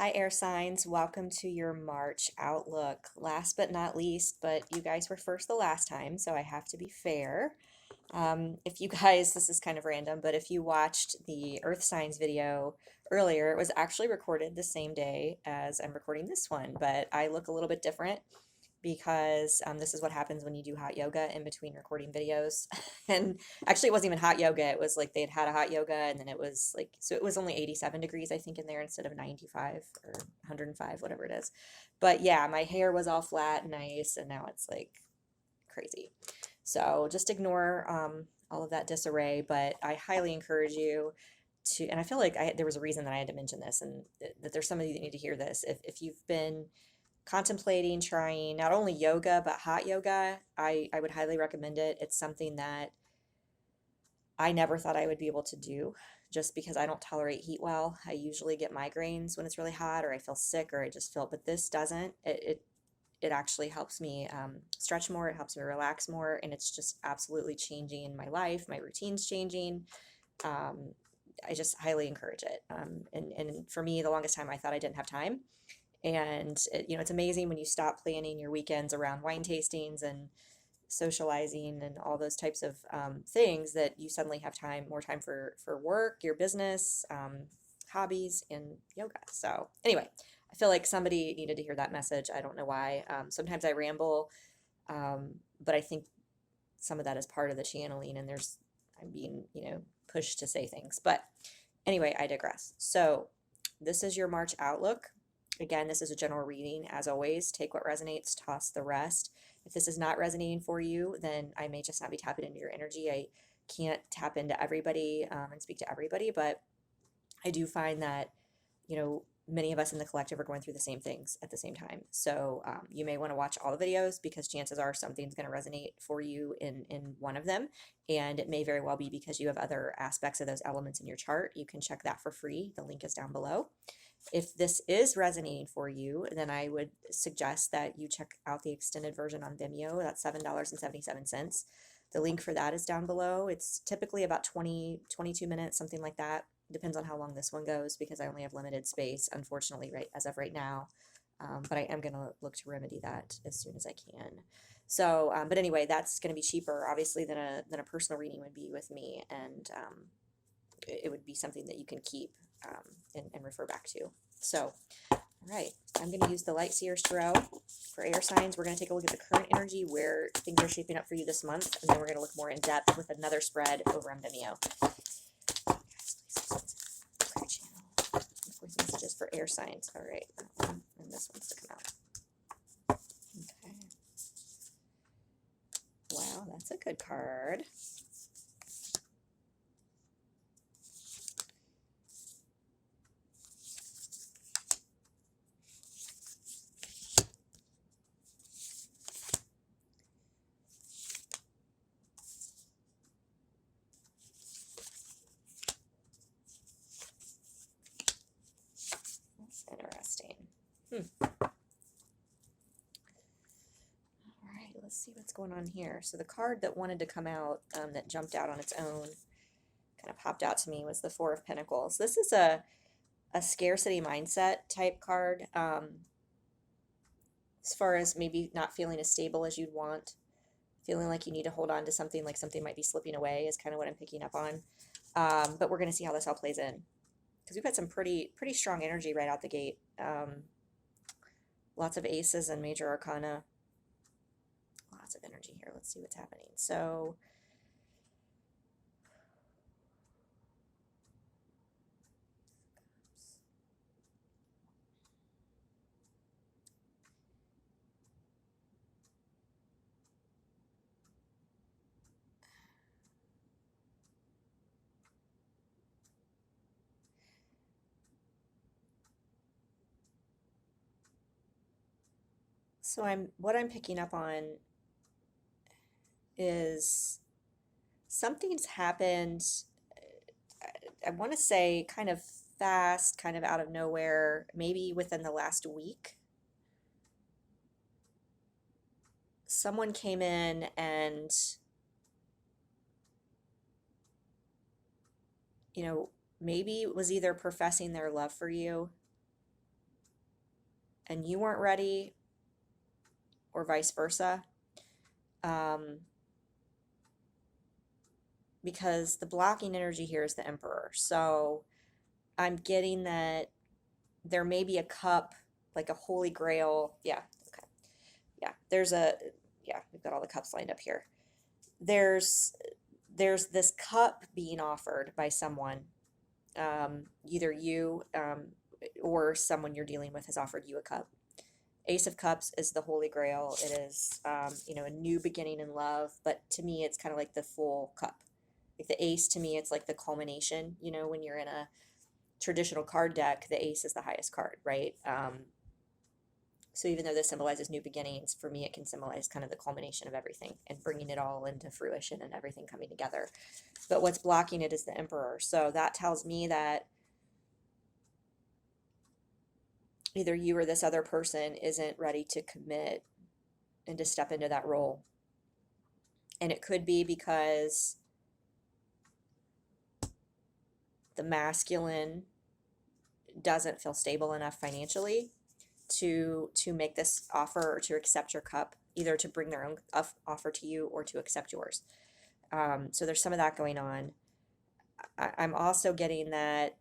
Hi, air signs. Welcome to your March outlook. Last but not least, but you guys were first the last time, so I have to be fair. If you guys, this is kind of random, but if you watched the Earth signs video earlier, it was actually recorded the same day as I'm recording this one, but I look a little bit different because this is what happens when you do hot yoga in between recording videos. And actually, it wasn't even hot yoga. It was like they'd had a hot yoga, and then it was like, so it was only 87 degrees, I think, in there instead of 95 or 105, whatever it is. But yeah, my hair was all flat and nice, and now it's like crazy. So just ignore all of that disarray, but I highly encourage you to, and I feel like there was a reason that I had to mention this, and that there's some of you that need to hear this. If you've been contemplating trying not only yoga but hot yoga, I would highly recommend it. It's something that I never thought I would be able to do just because I don't tolerate heat well. I usually get migraines when it's really hot, or I feel sick, or I just feel, but this doesn't. It actually helps me stretch more, it helps me relax more, and it's just absolutely changing my life. My routine's changing. Um, I just highly encourage it. And for me, the longest time I thought I didn't have time. And it's amazing when you stop planning your weekends around wine tastings and socializing and all those types of things, that you suddenly have time, more time for work, your business, hobbies, and yoga. So anyway, I feel like somebody needed to hear that message. I don't know why. Sometimes I ramble, but I think some of that is part of the channeling, and I'm being, pushed to say things. But anyway, I digress. So this is your March outlook. Again, this is a general reading. As always, take what resonates, toss the rest. If this is not resonating for you, then I may just not be tapping into your energy. I can't tap into everybody and speak to everybody, but I do find that, many of us in the collective are going through the same things at the same time. So you may want to watch all the videos, because chances are something's going to resonate for you in one of them. And it may very well be because you have other aspects of those elements in your chart. You can check that for free. The link is down below. If this is resonating for you, then I would suggest that you check out the extended version on Vimeo. That's $7.77. The link for that is down below. It's typically about 22 minutes, something like that. Depends on how long this one goes, because I only have limited space, unfortunately, right as of right now. But I am going to look to remedy that as soon as I can. So, but anyway, that's going to be cheaper, obviously, than a personal reading would be with me, and it would be something that you can keep and refer back to. So, all right, I'm going to use the Light Seers Tarot for air signs. We're going to take a look at the current energy, where things are shaping up for you this month, and then we're going to look more in depth with another spread over on Vimeo. Voice messages for air signs. All right, that one and this one's to come out. Okay. Wow, that's a good card. That's interesting. All right, let's see what's going on here. So the card that wanted to come out, that jumped out on its own, kind of popped out to me, was the Four of Pentacles. This is a scarcity mindset type card, as far as maybe not feeling as stable as you'd want, feeling like you need to hold on to something, like something might be slipping away, is kind of what I'm picking up on. But we're going to see how this all plays in, because we've got some pretty strong energy right out the gate. Lots of aces and major arcana. Lots of energy here. Let's see what's happening. So what I'm picking up on is something's happened. I want to say kind of fast, kind of out of nowhere, maybe within the last week. Someone came in and, maybe was either professing their love for you, and you weren't ready, or vice versa. Um, because the blocking energy here is the Emperor. So I'm getting that there may be a cup, like a holy grail. Yeah, okay. Yeah, we've got all the cups lined up here. There's there's this cup being offered by someone, either you, or someone you're dealing with has offered you a cup. Ace of Cups is the Holy Grail. It is, a new beginning in love, but to me, it's kind of like the full cup. Like the ace, to me, it's like the culmination. When you're in a traditional card deck, the ace is the highest card, right? So even though this symbolizes new beginnings, for me, it can symbolize kind of the culmination of everything and bringing it all into fruition and everything coming together. But what's blocking it is the Emperor. So that tells me that either you or this other person isn't ready to commit and to step into that role. And it could be because the masculine doesn't feel stable enough financially to make this offer or to accept your cup, either to bring their own offer to you or to accept yours. So there's some of that going on. I'm also getting that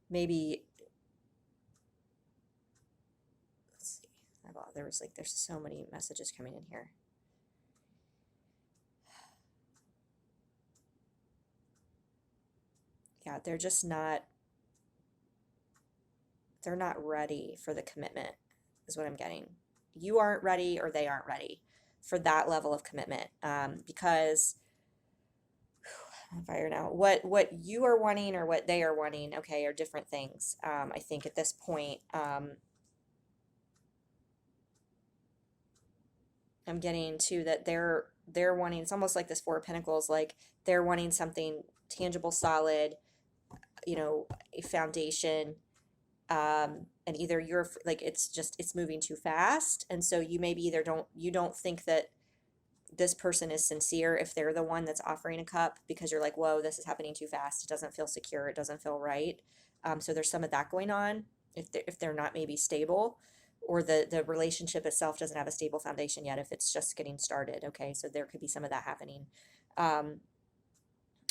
maybe, let's see, there's so many messages coming in here. Yeah, they're not ready for the commitment, is what I'm getting. You aren't ready, or they aren't ready for that level of commitment, because I'm on fire now. What you are wanting or what they are wanting, okay, are different things. I think at this point, I'm getting to that they're wanting. It's almost like this Four of Pentacles, like they're wanting something tangible, solid, a foundation. And either you're like, it's moving too fast, and so you maybe either don't think that this person is sincere if they're the one that's offering a cup, because you're like, whoa, this is happening too fast. It doesn't feel secure. It doesn't feel right. So there's some of that going on if they're not maybe stable, or the relationship itself doesn't have a stable foundation yet, if it's just getting started. Okay, so there could be some of that happening.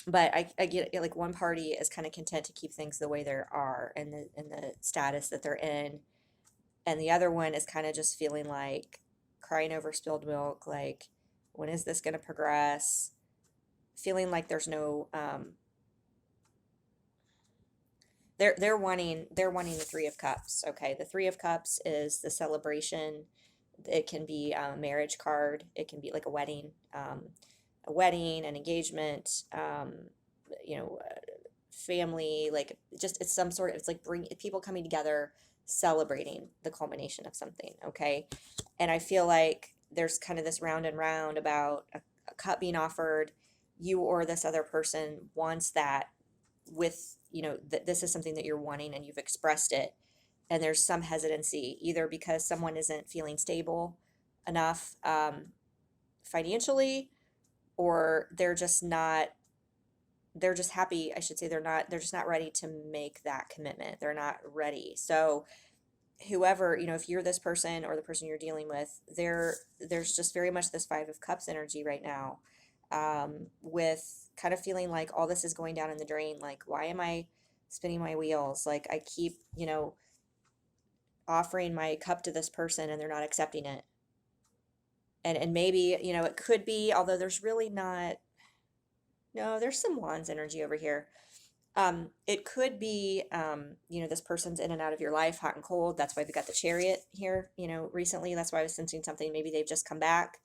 But I get like one party is kind of content to keep things the way they are, and the status that they're in, and the other one is kind of just feeling like crying over spilled milk, like, when is this going to progress? Feeling like there's no, they're wanting the Three of Cups. Okay, the Three of Cups is the celebration. It can be a marriage card. It can be like a wedding, an engagement, you know, family, like, just, it's some sort of, it's like bring people coming together, celebrating the culmination of something. Okay, and I feel like there's kind of this round and round about a cup being offered. You or this other person wants that, with, that this is something that you're wanting and you've expressed it, and there's some hesitancy, either because someone isn't feeling stable enough, financially, or they're just happy, I should say. They're just not ready to make that commitment. They're not ready. So whoever, if you're this person or the person you're dealing with, there's just very much this Five of Cups energy right now, with kind of feeling like all this is going down in the drain. Like, why am I spinning my wheels? Like, I keep, offering my cup to this person and they're not accepting it. And maybe, it could be, although there's really not, no, there's some Wands energy over here. It could be, this person's in and out of your life, hot and cold. That's why we got the Chariot here, recently. That's why I was sensing something. Maybe they've just come back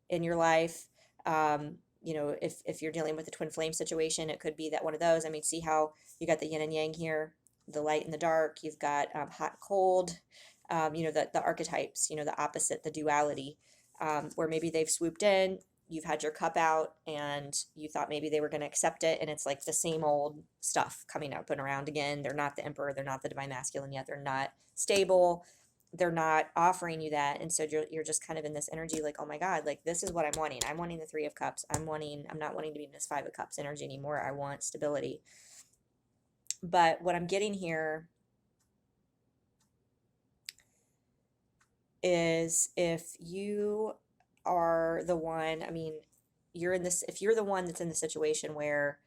in your life. If you're dealing with a twin flame situation, it could be that one of those. I mean, see how you got the yin and yang here, the light and the dark. You've got, hot and cold, the archetypes, the opposite, the duality, where maybe they've swooped in, you've had your cup out, and you thought maybe they were going to accept it, and it's like the same old stuff coming up and around again. They're not the Emperor, they're not the Divine Masculine yet, they're not stable. they're not offering you that, and so you're just kind of in this energy like, oh my God, like this is what I'm wanting. I'm wanting the Three of Cups. I'm not wanting to be in this Five of Cups energy anymore. I want stability. But what I'm getting here is if you are the one, I mean, you're in this, if you're the one that's in the situation where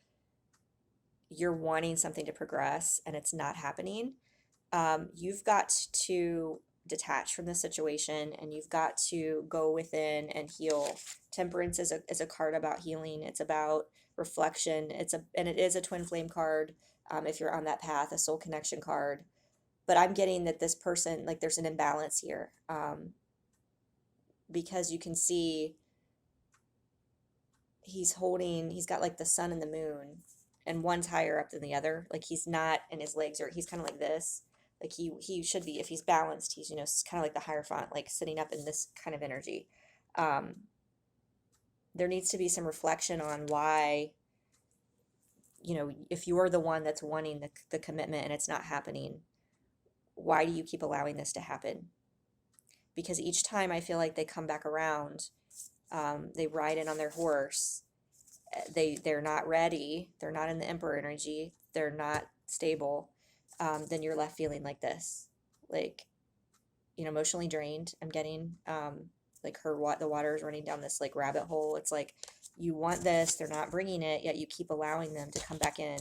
you're wanting something to progress and it's not happening, you've got to detach from the situation and you've got to go within and heal. Temperance is a card about healing. It's about reflection. And it is a twin flame card. If you're on that path, a soul connection card. But I'm getting that this person, like there's an imbalance here, because you can see he's got like the sun and the moon, and one's higher up than the other. Like he's not, and his legs are, he's kind of like this. Like he should be, if he's balanced, he's, kind of like the Hierophant, like sitting up in this kind of energy. Um, there needs to be some reflection on why, if you're the one that's wanting the commitment and it's not happening, why do you keep allowing this to happen? Because each time I feel like they come back around, they ride in on their horse, they're not ready, they're not in the Emperor energy, they're not stable, then you're left feeling like this, like, emotionally drained. I'm getting, like the water is running down this like rabbit hole. It's like you want this, they're not bringing it, yet you keep allowing them to come back in,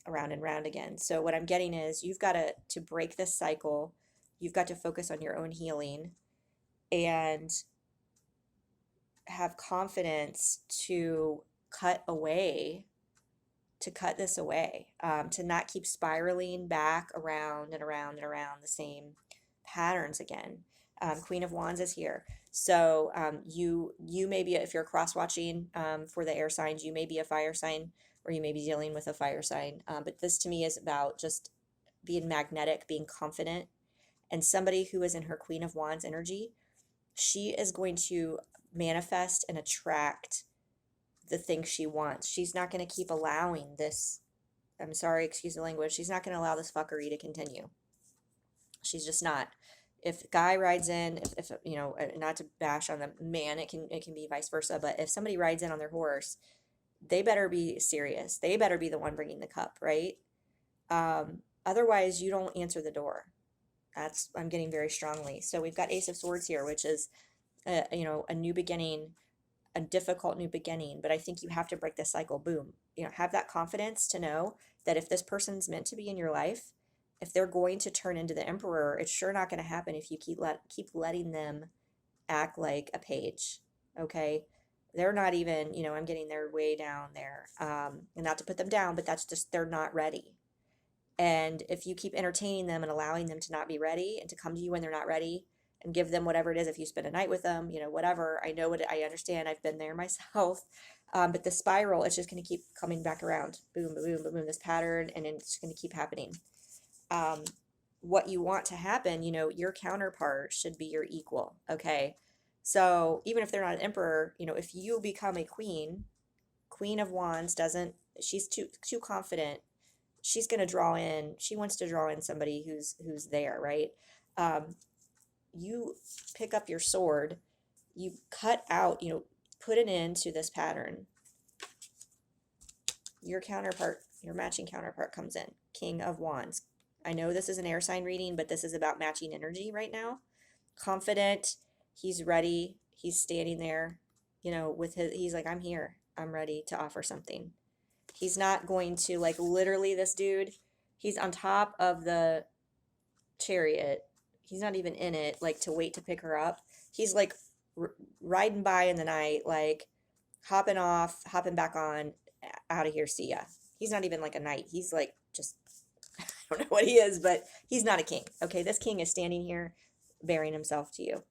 around and round again. So what I'm getting is you've got to break this cycle. You've got to focus on your own healing and have confidence to cut this away, to not keep spiraling back around and around and around the same patterns again. Queen of Wands is here. So you may be, if you're cross watching, for the air signs, you may be a fire sign or you may be dealing with a fire sign. But this to me is about just being magnetic, being confident. And somebody who is in her Queen of Wands energy, she is going to manifest and attract the things she wants. She's not going to keep allowing this. I'm sorry, excuse the language. She's not going to allow this fuckery to continue. She's just not. If a guy rides in, if not to bash on the man, it can be vice versa. But if somebody rides in on their horse, they better be serious. They better be the one bringing the cup, right? Otherwise, you don't answer the door. I'm getting very strongly. So we've got Ace of Swords here, which is a new beginning, a difficult new beginning. But I think you have to break this cycle. Boom. Have that confidence to know that if this person's meant to be in your life, if they're going to turn into the Emperor, it's sure not going to happen if you keep letting them act like a page. Okay. They're not even, I'm getting their way down there. And not to put them down, but that's just, they're not ready. And if you keep entertaining them and allowing them to not be ready and to come to you when they're not ready and give them whatever it is, if you spend a night with them, whatever, I understand, I've been there myself. But the spiral, it's just going to keep coming back around. Boom, boom, boom, boom, this pattern, and it's going to keep happening. What you want to happen, your counterpart should be your equal. Okay. So even if they're not an emperor, if you become a queen of Wands she's too confident. She wants to draw in somebody who's there, right? You pick up your sword, you cut out, put an end to this pattern. Your matching counterpart comes in, King of Wands. I know this is an air sign reading, but this is about matching energy right now. Confident, he's ready, he's standing there, he's like, I'm here, I'm ready to offer something. He's not going to, like, literally, this dude, he's on top of the chariot. He's not even in it, like, to wait to pick her up. He's, like, riding by in the night, like, hopping off, hopping back on, out of here, see ya. He's not even, like, a knight. He's, like, just, I don't know what he is, but he's not a king. Okay, this king is standing here, bearing himself to you.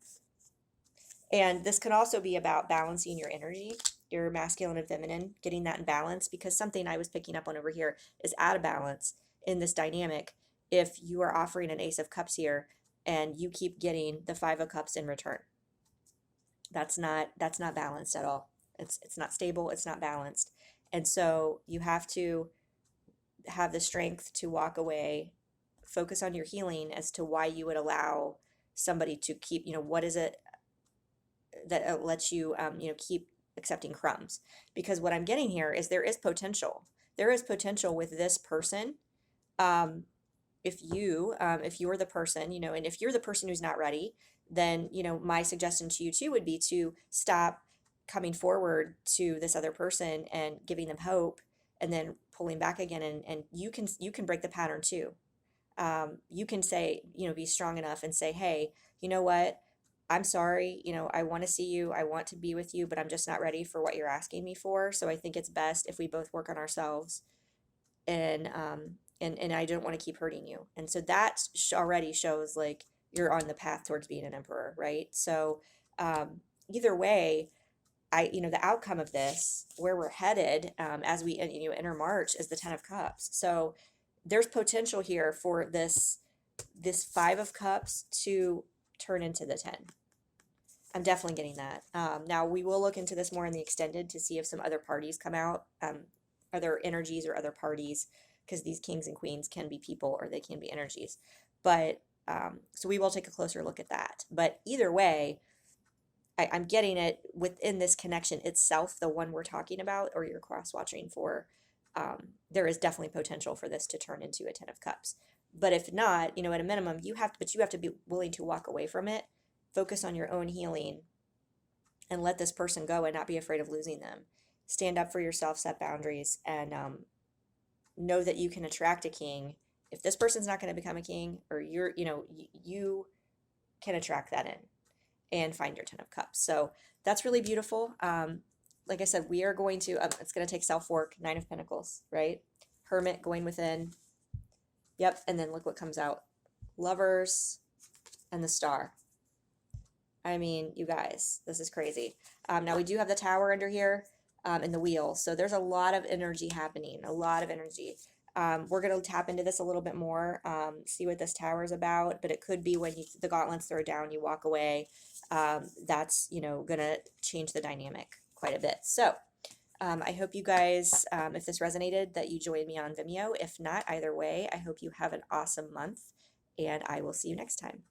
And this can also be about balancing your energy, your masculine and feminine, getting that in balance, because something I was picking up on over here is out of balance in this dynamic. If you are offering an Ace of Cups here and you keep getting the Five of Cups in return, that's not balanced at all. It's not stable, it's not balanced. And so you have to have the strength to walk away focus on your healing as to why you would allow somebody to keep, what is it that lets you, keep accepting crumbs? Because what I'm getting here is there is potential. There is potential with this person. Um, if you're the person, and if you're the person who's not ready, then, my suggestion to you too would be to stop coming forward to this other person and giving them hope and then pulling back again. And you can break the pattern too. You can say, be strong enough and say, hey, you know what? I'm sorry, I want to see you, I want to be with you, but I'm just not ready for what you're asking me for. So I think it's best if we both work on ourselves, and I don't want to keep hurting you. And so that already shows like you're on the path towards being an emperor, right? So either way, the outcome of this, where we're headed, as we enter March, is the Ten of Cups. So there's potential here for this Five of Cups to turn into the 10. I'm definitely getting that. Now we will look into this more in the extended to see if some other parties come out, other energies or other parties, because these kings and queens can be people or they can be energies. But so we will take a closer look at that. But either way, I'm getting it within this connection itself, the one we're talking about, or you're cross watching for. There is definitely potential for this to turn into a Ten of Cups. But if not, at a minimum, you have to be willing to walk away from it, focus on your own healing, and let this person go and not be afraid of losing them. Stand up for yourself, set boundaries, and know that you can attract a king. If this person's not going to become a king, or you can attract that in and find your Ten of Cups. So that's really beautiful. Like I said, we are going to, it's going to take self-work, Nine of Pentacles, right? Hermit going within. Yep, and then look what comes out. Lovers and the Star. I mean, you guys, this is crazy. Now we do have the Tower under here, and the Wheel. So there's a lot of energy happening, a lot of energy. We're going to tap into this a little bit more, see what this Tower is about, but it could be when the gauntlets throw down, you walk away. That's, going to change the dynamic quite a bit. So I hope you guys, if this resonated, that you join me on Vimeo. If not, either way, I hope you have an awesome month, and I will see you next time.